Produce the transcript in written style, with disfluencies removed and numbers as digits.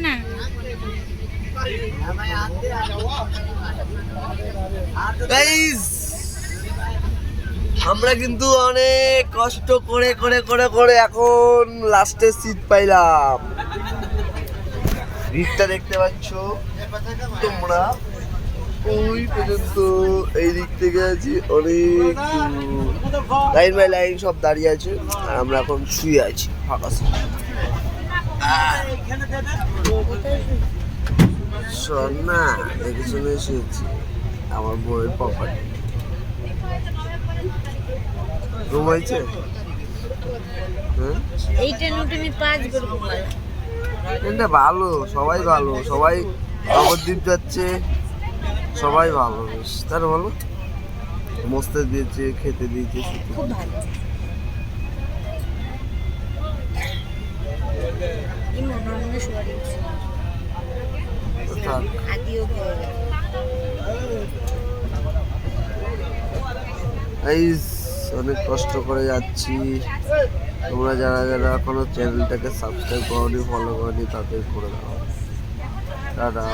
না গাইস আমরা কিন্তু অনেক কষ্ট করে করে করে করে এখন লাস্টের সিট পাইলাম। ভিড়টা দেখতে পাচ্ছ তোমরা, ওই পর্যন্ত এই দিক থেকে আছি অনেক লাইন বাই লাইন সব দাঁড়িয়ে আছে, আর আমরা এখন শুয়ে আছি ফাঁকা সিট। শোন না, দেখে শুনে শুয়েছি, আমার বউয়ের প্রপার্টি। ঘুমাইছে? এইটা নোট আমি 5 করব। এটা ভালো, সবাই ভালো, সবাই নবদ্বীপ যাচ্ছে, সবাই ভালো বেশ। তার বলো, মস্তে দিয়েছে, খেতে দিয়েছে, খুব ভালো। এই মনে শুয়ারি থাক। আদিও গাইস অনেক কষ্ট করে যাচ্ছি, তোমরা যারা যারা এখনো চ্যানেলটাকে সাবস্ক্রাইব করোনি, ফলো করোনি, তাদের করে দাও। টাটা।